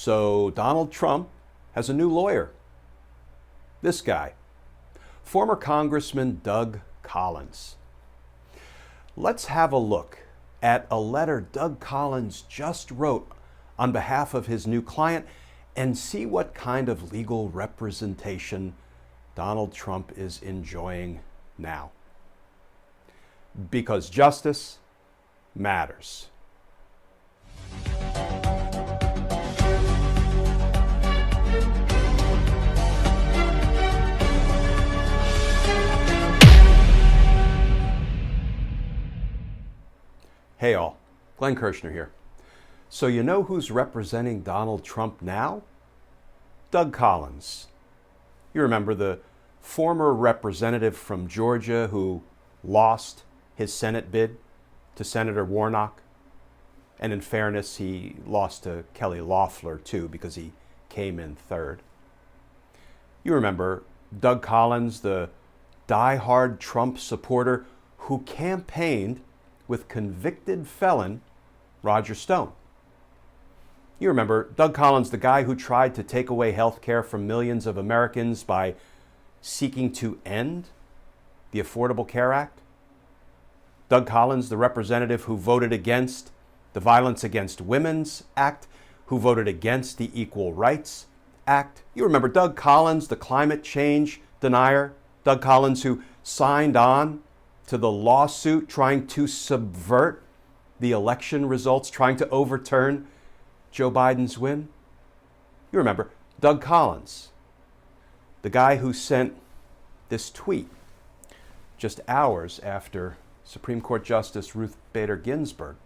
So Donald Trump has a new lawyer. This guy, former Congressman Doug Collin. Let's have a look at a letter Doug Collin just wrote on behalf of his new client and see what kind of legal representation Donald Trump is enjoying now. Because justice matters. Hey all, Glenn Kirshner here. So you know who's representing Donald Trump now? Doug Collin. You remember the former representative from Georgia who lost his Senate bid to Senator Warnock? And in fairness, he lost to Kelly Loeffler too because he came in third. You remember Doug Collin, the diehard Trump supporter who campaigned with convicted felon Roger Stone. You remember Doug Collin, the guy who tried to take away health care from millions of Americans by seeking to end the Affordable Care Act? Doug Collin, the representative who voted against the Violence Against Women's Act, who voted against the Equal Rights Act. You remember Doug Collin, the climate change denier? Doug Collin, who signed on to the lawsuit trying to subvert the election results, trying to overturn Joe Biden's win? You remember Doug Collin, the guy who sent this tweet just hours after Supreme Court Justice Ruth Bader Ginsburg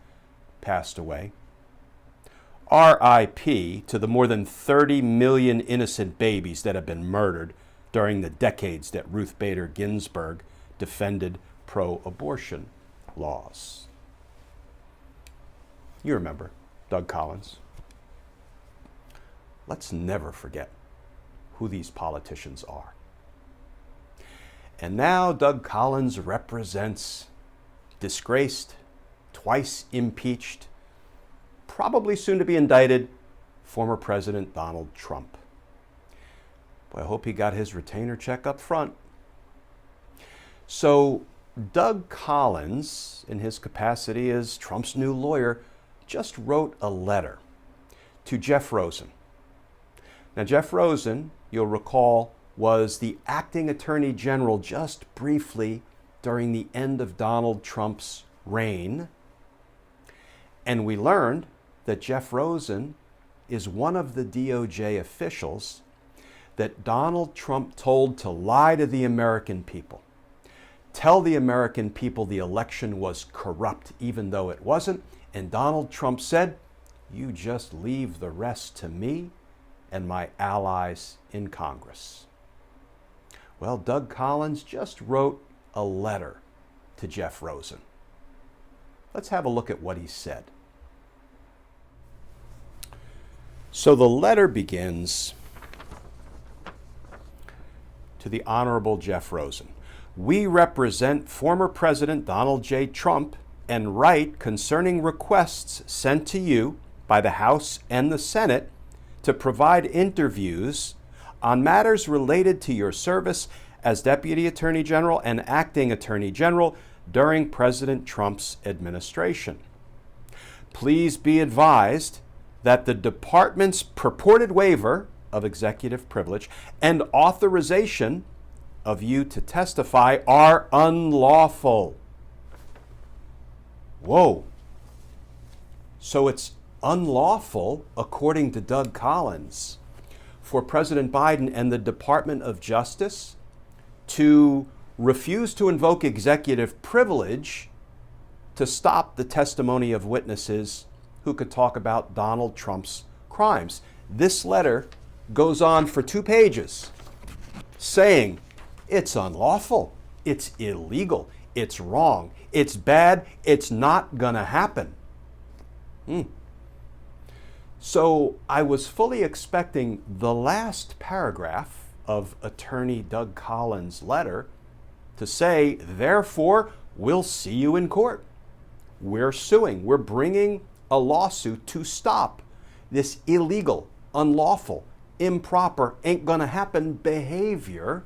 passed away. R.I.P. to the more than 30 million innocent babies that have been murdered during the decades that Ruth Bader Ginsburg defended pro-abortion laws. You remember Doug Collin. Let's never forget who these politicians are. And now Doug Collin represents disgraced, twice impeached, probably soon to be indicted, former President Donald Trump. Boy, I hope he got his retainer check up front. So Doug Collin, in his capacity as Trump's new lawyer, just wrote a letter to Jeff Rosen. Now, Jeff Rosen, you'll recall, was the acting Attorney General just briefly during the end of Donald Trump's reign. And we learned that Jeff Rosen is one of the DOJ officials that Donald Trump told to lie to the American people. Tell the American people the election was corrupt, even though it wasn't. And Donald Trump said, "You just leave the rest to me and my allies in Congress." Well, Doug Collin just wrote a letter to Jeff Rosen. Let's have a look at what he said. So the letter begins, "To the Honorable Jeff Rosen. We represent former President Donald J. Trump and write concerning requests sent to you by the House and the Senate to provide interviews on matters related to your service as Deputy Attorney General and Acting Attorney General during President Trump's administration. Please be advised that the department's purported waiver of executive privilege and authorization of you to testify are unlawful." Whoa. So it's unlawful, according to Doug Collin, for President Biden and the Department of Justice to refuse to invoke executive privilege to stop the testimony of witnesses who could talk about Donald Trump's crimes. This letter goes on for 2 pages saying it's unlawful, it's illegal, it's wrong, it's bad, it's not gonna happen. So I was fully expecting the last paragraph of Attorney Doug Collins' letter to say, therefore, we'll see you in court. We're suing. We're bringing a lawsuit to stop this illegal, unlawful, improper, ain't gonna happen behavior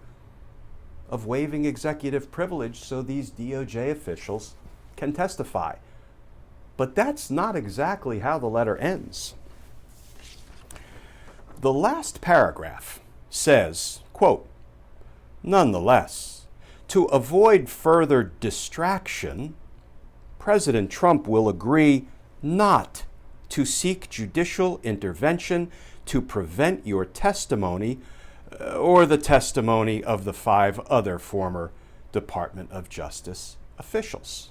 of waiving executive privilege so these DOJ officials can testify. But that's not exactly how the letter ends. The last paragraph says, quote, nonetheless, to avoid further distraction, President Trump will agree not to seek judicial intervention to prevent your testimony or the testimony of the 5 other former Department of Justice officials.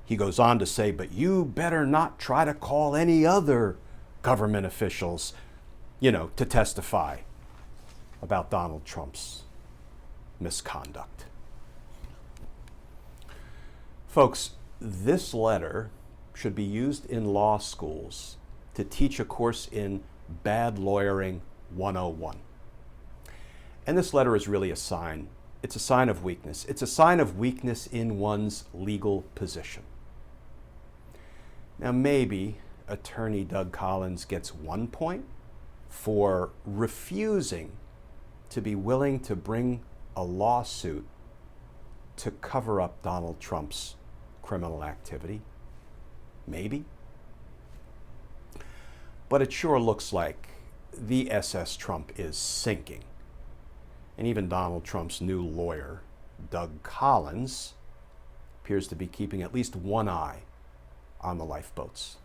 He goes on to say, but you better not try to call any other government officials, to testify about Donald Trump's misconduct. Folks, this letter should be used in law schools to teach a course in Bad Lawyering 101. And this letter is really a sign. It's a sign of weakness. It's a sign of weakness in one's legal position. Now, maybe Attorney Doug Collin gets 1 point for refusing to be willing to bring a lawsuit to cover up Donald Trump's criminal activity. Maybe. But it sure looks like the SS Trump is sinking. And even Donald Trump's new lawyer, Doug Collin, appears to be keeping at least one eye on the lifeboats.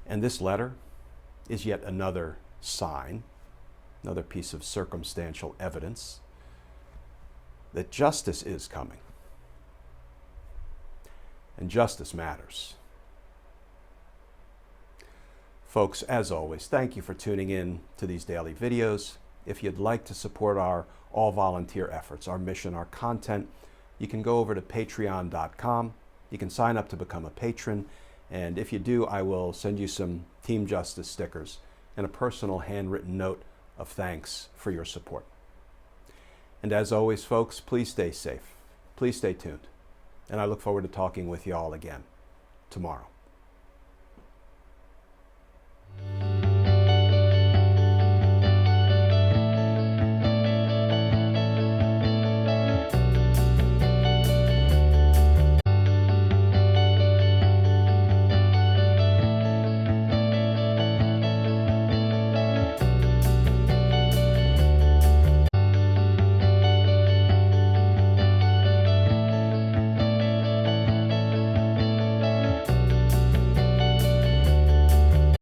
And this letter is yet another sign, another piece of circumstantial evidence that justice is coming. And justice matters. Folks, as always, thank you for tuning in to these daily videos. If you'd like to support our all-volunteer efforts, our mission, our content, you can go over to patreon.com. You can sign up to become a patron, and if you do, I will send you some Team Justice stickers and a personal handwritten note of thanks for your support. And as always, folks, please stay safe. Please stay tuned. And I look forward to talking with you all again tomorrow.